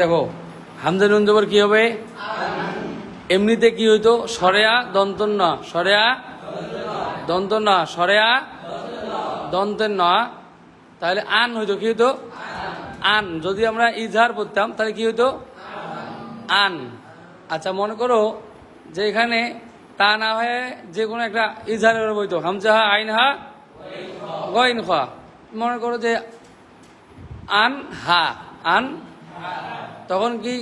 দেখো হামজা নুন জবর কি হবে? এমনিতে কি হইতো? সরেয়া দন্তন ন, সরেয়া দন্তন ন, সরেয়া দন্তের ন, তাহলে আন হইতো কি হইতো? আন। যদি আমরা ইজহার করতাম তাহলে কি হইতো? আন। আচ্ছা মনে করো যে এখানে তা না হয়ে যে কোনো একটা ইজহারের হইতো হামজা হা আইন হা গইন খা, মনে করো যে আন হা, আন, তখন কি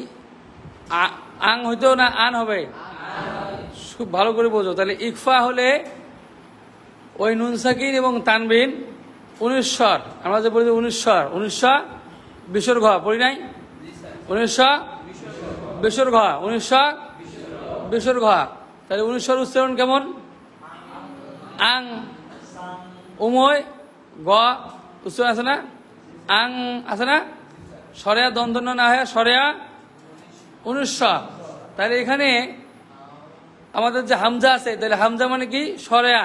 আং হইতো না আন হবে? খুব ভালো করে বোঝো। তাহলে ইকফা হলে ওই নুন সাকিন এবং তানবিন 19 স্বর, আমরা যে বলি 19 স্বর, 19 বিসর্গ পড়ি নাই? 19 বিসর্গ, 19 বিসর্গ, তাহলে 19 উচ্চারণ কেমন? আং উময় গ উচ্চারণ আছে না? আং আছে না? সরেয়া দ্বন্দ্ব না হয় সরেয়া 19। তাহলে এখানে আমাদের যে হামজা আছে, তাহলে হামজা মানে কি? সরেয়া।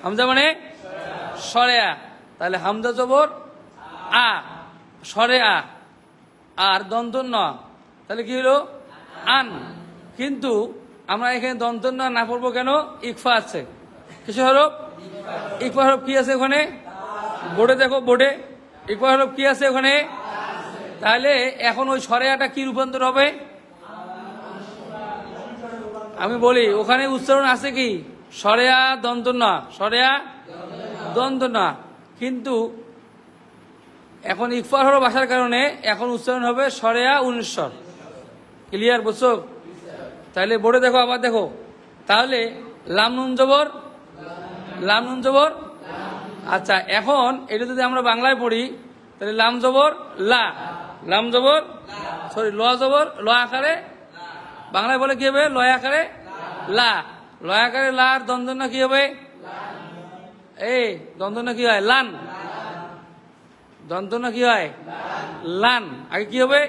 হামজা মানে সরেয়া। তাহলে হামজা জবর আ, সরেয়া, আর দন্ত ন, তাহলে কি হলো? আন। কিন্তু আমরা এখানে দন্ত না পড়বো কেন? ইকফা আছে। কিছু হরফ ইকফা হরফ কি আছে ওখানে? বোর্ডে দেখো, বোর্ডে ইকফা হরফ কি আছে ওখানে? তাহলে এখন ওই সরেয়াটা কি রূপান্তর হবে? আমি বলি ওখানে উচ্চারণ আছে কি? সরেয়া দন্ত না, সরেয়া দন্ত না, কিন্তু এখন ইকফা হরফ আসার কারণে এখন উচ্চারণ হবে সরেয়া 19। ক্লিয়ার বুঝছো? তাহলে বোর্ডে দেখো, আবার দেখো, তাহলে লাম নুন জবর, লাম নুন জবর। আচ্ছা এখন এটা যদি আমরা বাংলায় পড়ি তাহলে লাম জবর লা, লাম জবর সরি ল জবর ল আকারে বাংলায় বলে কি হবে লয় আকারে লা, লয় আকারে লা আর দ্বন্দ্ব কি হবে এই দ্বন্দ্ব কি হয় লান, দ্বন্দ্ব কি হয় লান। আগে কি হবে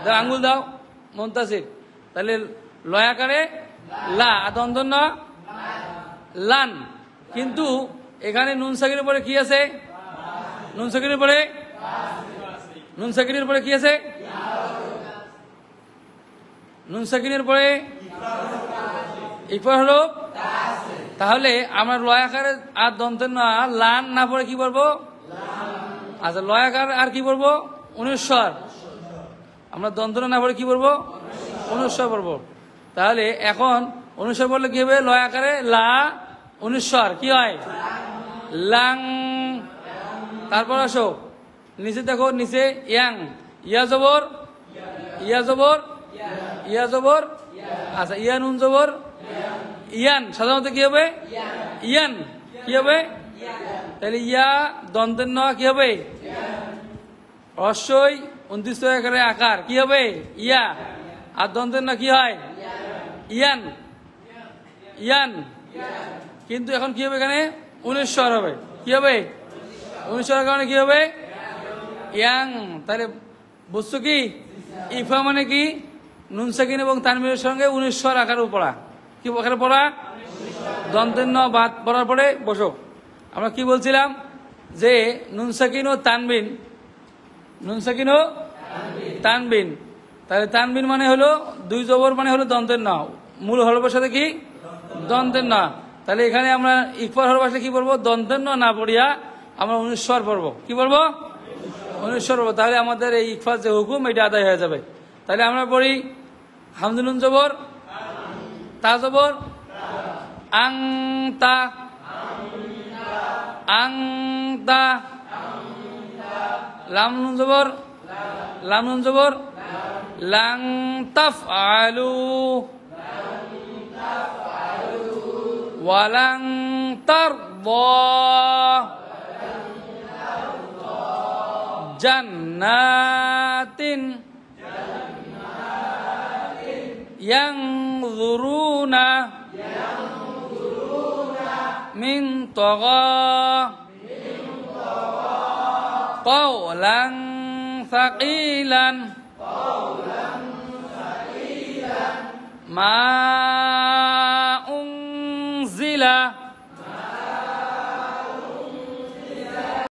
দাও আঙ্গুল দাও মুনতাসির, তাহলে লয় আকারে লা আর দ্বন্দ্ব লান। কিন্তু এখানে নুন সাকিনের পরে কি আছে, নুন সাকিনের পরে নুন সাকিনের পরে কি আছে, নুন সাকিনের পরে ইকফা হলো। তাহলে আমরা লয় আকারে আর দন্তের না লান না পড়ে কি বলবো, আচ্ছা লয় আকার আর কি বলবো অনুস্বর, আমরা দন্ত না পড়ে কি বলবো অনুস্বর বলবো। তাহলে এখন অনুস্বর বললে কি হবে লয় আকারে লা অনুস্বর কি হয় লাং। তারপর আসো নিচে দেখো নিচে ইয়াং, ইয়া জবর ইয়া জবর ইয়া জবর, আচ্ছা ইয়া নুন জবর ইয়ান, সাধারণত কি হবে ইয়ান, কি হবে তাহলে ইয়া দন্তের ন কি হবে অবশ্যই 29 আকারে আকার কি হবে ইয়া, আর দন্তের ন কি হয় ইয়ান ইয়ান। কিন্তু এখন কি হবে এখানে 19 স্বর হবে, কি হবে 19 স্বরের কারণে কি হবে ইয়াং। তাহলে বুঝছো কি ইফা মানে কি নুন সাকিন এবং তানবিনের সঙ্গে 19 স্বর আকারে পড়া, কি আকারে পড়া দন্তের ন বাদ পড়ার পরে বসো। আমরা কি বলছিলাম যে নুন সাকিন ও তানবিন, নুন সাকিন ও তানবিন, তাহলে তানবিন মানে হলো দুই জবর মানে হলো দন্তের ন, মূল হরফের সাথে কি দন্তের ন। তাহলে এখানে আমরা ইকফার হরফ আসলে কি বলবো দন্তের ন না পড়িয়া আমরা 19 স্বর পড়বো, কি বলবো 19 স্বর পড়বো। তাহলে আমাদের এই ইকফার যে হুকুম এটা আদায় হয়ে যাবে। তাহলে আমরা পড়ি হামজা নুন জবর তা জবর আং তা, আং তা, লাম নুন জবর লাম নুন জবর লাং তাফ আলু, ওয়ালাং তারদা জান্নাতিন ইয়ানজুরুনা মিন তাগা কওলান সাকিলান মা